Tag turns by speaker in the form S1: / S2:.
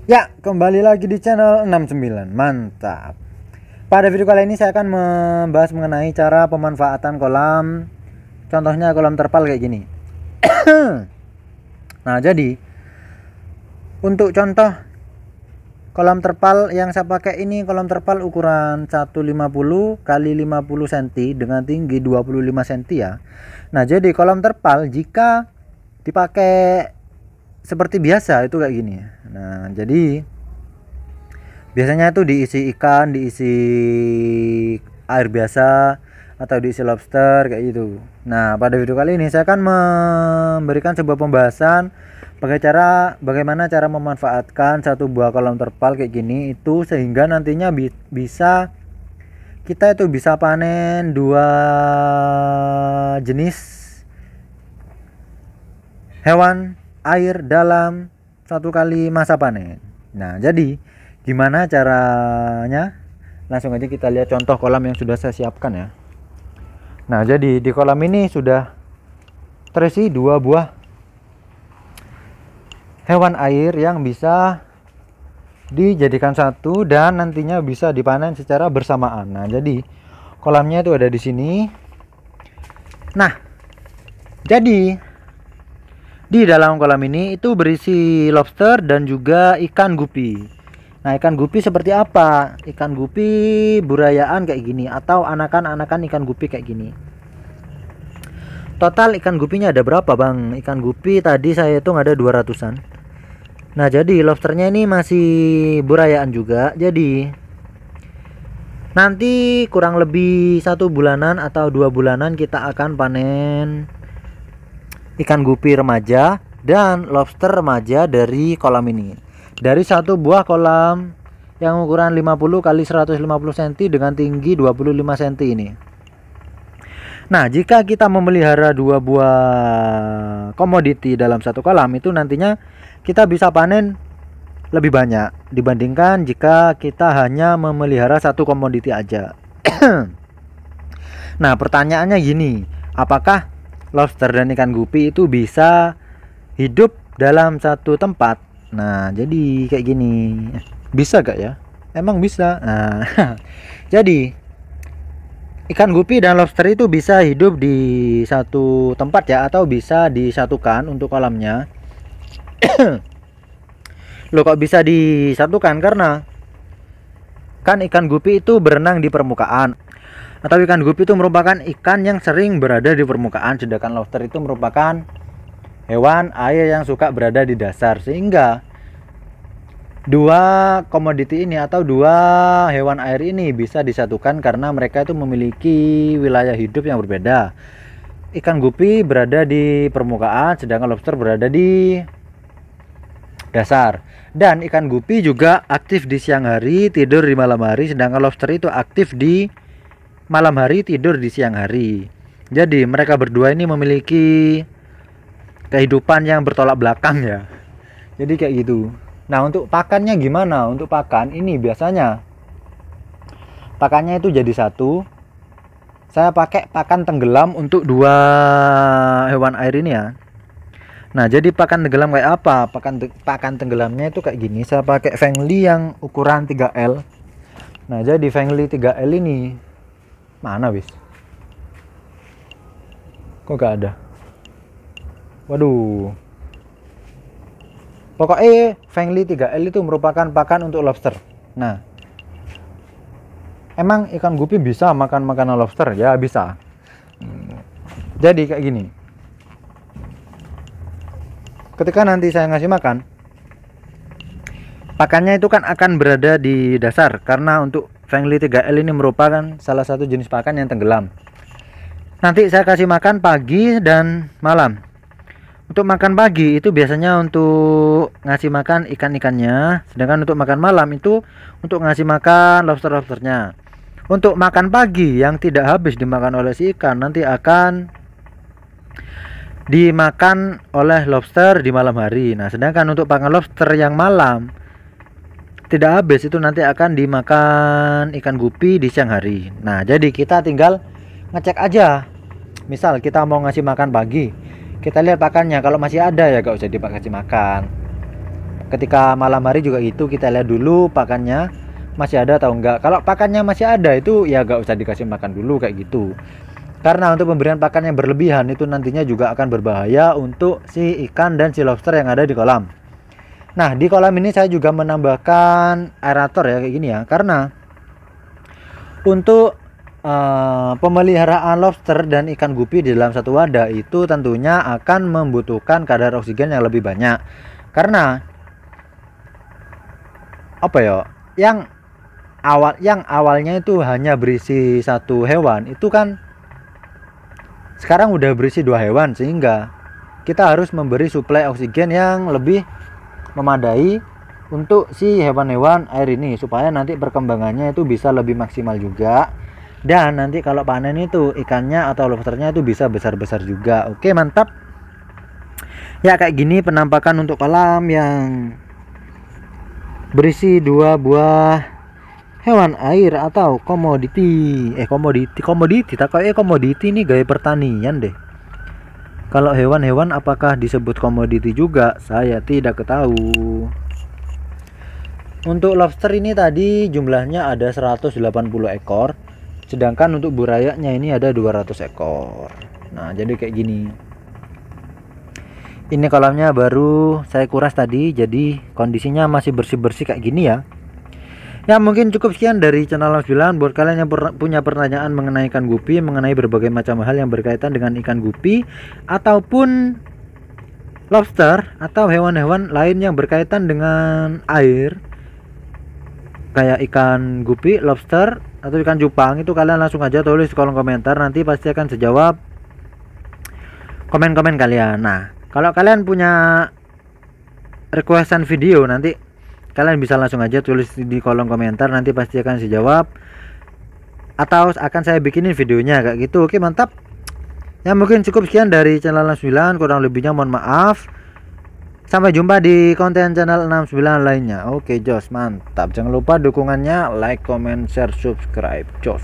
S1: Ya, kembali lagi di channel 69. Mantap. Pada video kali ini saya akan membahas mengenai cara pemanfaatan kolam. Contohnya kolam terpal kayak gini. Nah, jadi untuk contoh kolam terpal yang saya pakai ini kolam terpal ukuran 150 kali 50 cm dengan tinggi 25 cm ya. Nah, jadi kolam terpal jika dipakai seperti biasa itu kayak gini. Nah, jadi biasanya itu diisi ikan, diisi air biasa atau diisi lobster kayak gitu. Nah, pada video kali ini saya akan memberikan sebuah pembahasan bagaimana cara memanfaatkan satu buah kolam terpal kayak gini itu sehingga nantinya kita itu bisa panen dua jenis hewan air dalam satu kali masa panen. Nah, jadi gimana caranya? Langsung aja kita lihat contoh kolam yang sudah saya siapkan ya. Nah, jadi di kolam ini sudah terisi dua buah hewan air yang bisa dijadikan satu dan nantinya bisa dipanen secara bersamaan. Nah, jadi kolamnya itu ada di sini. Nah, jadi di dalam kolam ini itu berisi lobster dan juga ikan gupi. Nah, ikan gupi seperti apa? Ikan gupi burayaan kayak gini atau anakan-anakan ikan gupi kayak gini. Total ikan gupinya ada berapa, Bang? Ikan gupi tadi saya hitung ada 200-an. Nah, jadi lobsternya ini masih burayaan juga. Jadi nanti kurang lebih 1 bulanan atau 2 bulanan kita akan panen ikan gupi remaja dan lobster remaja dari kolam ini. Dari satu buah kolam yang ukuran 50 kali 150 cm dengan tinggi 25 cm ini. Nah, jika kita memelihara dua buah komoditi dalam satu kolam itu nantinya kita bisa panen lebih banyak dibandingkan jika kita hanya memelihara satu komoditi aja. Nah, pertanyaannya gini, apakah lobster dan ikan gupi itu bisa hidup dalam satu tempat? Nah, jadi kayak gini, bisa gak ya? Emang bisa. Nah, jadi ikan gupi dan lobster itu bisa hidup di satu tempat ya, atau bisa disatukan untuk kolamnya. Loh, kok bisa disatukan? Karena kan ikan gupi itu berenang di permukaan, atau ikan gupi itu merupakan ikan yang sering berada di permukaan, sedangkan lobster itu merupakan hewan air yang suka berada di dasar. Sehingga dua komoditi ini atau dua hewan air ini bisa disatukan karena mereka itu memiliki wilayah hidup yang berbeda. Ikan gupi berada di permukaan, sedangkan lobster berada di dasar. Dan ikan gupi juga aktif di siang hari, tidur di malam hari, sedangkan lobster itu aktif di malam hari, tidur di siang hari. Jadi mereka berdua ini memiliki kehidupan yang bertolak belakang ya. Jadi kayak gitu. Nah, untuk pakannya gimana? Untuk pakan ini biasanya pakannya itu jadi satu. Saya pakai pakan tenggelam untuk dua hewan air ini ya. Nah, jadi pakan tenggelam kayak apa? Pakan tenggelamnya itu kayak gini. Saya pakai Fengli yang ukuran 3L. Nah, jadi Fengli 3L ini mana wis? Kok gak ada? Waduh. Pokoknya Fengli 3L itu merupakan pakan untuk lobster. Nah, emang ikan gupi bisa makan makanan lobster? Ya bisa. Jadi kayak gini. Ketika nanti saya ngasih makan, pakannya itu kan akan berada di dasar karena untuk Fengli 3L ini merupakan salah satu jenis pakan yang tenggelam. Nanti saya kasih makan pagi dan malam. Untuk makan pagi itu biasanya untuk ngasih makan ikan-ikannya, sedangkan untuk makan malam itu untuk ngasih makan lobster-lobsternya. Untuk makan pagi yang tidak habis dimakan oleh si ikan nanti akan dimakan oleh lobster di malam hari. Nah, sedangkan untuk pakan lobster yang malam tidak habis itu nanti akan dimakan ikan gupi di siang hari. Nah, jadi kita tinggal ngecek aja. Misal kita mau ngasih makan pagi, kita lihat pakannya, kalau masih ada ya gak usah dikasih makan. Ketika malam hari juga itu kita lihat dulu pakannya masih ada atau enggak. Kalau pakannya masih ada itu ya gak usah dikasih makan dulu kayak gitu. Karena untuk pemberian pakan yang berlebihan itu nantinya juga akan berbahaya untuk si ikan dan si lobster yang ada di kolam. Nah, di kolam ini saya juga menambahkan aerator ya kayak gini ya. Karena untuk pemeliharaan lobster dan ikan gupi di dalam satu wadah itu tentunya akan membutuhkan kadar oksigen yang lebih banyak. Karena apa ya? Yang awalnya itu hanya berisi satu hewan, itu kan sekarang udah berisi 2 hewan, sehingga kita harus memberi suplai oksigen yang lebih memadai untuk si hewan-hewan air ini supaya nanti perkembangannya itu bisa lebih maksimal juga, dan nanti kalau panen itu ikannya atau lobsternya itu bisa besar-besar juga. Oke, mantap ya. Kayak gini penampakan untuk kolam yang berisi 2 buah hewan air atau komoditi komoditi nih gaya pertanian deh. Kalau hewan-hewan apakah disebut komoditi juga, saya tidak tahu. Untuk lobster ini tadi jumlahnya ada 180 ekor, sedangkan untuk burayaknya ini ada 200 ekor. Nah, jadi kayak gini. Ini kolamnya baru saya kuras tadi, jadi kondisinya masih bersih-bersih kayak gini ya. Ya, mungkin cukup sekian dari channel Alam 9. Buat kalian yang punya pertanyaan mengenai ikan gupi, mengenai berbagai macam hal yang berkaitan dengan ikan gupi ataupun lobster atau hewan-hewan lain yang berkaitan dengan air kayak ikan gupi, lobster atau ikan cupang, itu kalian langsung aja tulis di kolom komentar, nanti pasti akan sejawab komen-komen kalian. Nah, kalau kalian punya requestan video, nanti kalian bisa langsung aja tulis di kolom komentar, nanti pasti akan saya jawab atau akan saya bikinin videonya kayak gitu. Oke, mantap ya. Mungkin cukup sekian dari channel 69, kurang lebihnya mohon maaf. Sampai jumpa di konten channel 69 lainnya. Oke, jos, mantap. Jangan lupa dukungannya, like, comment, share, subscribe, jos.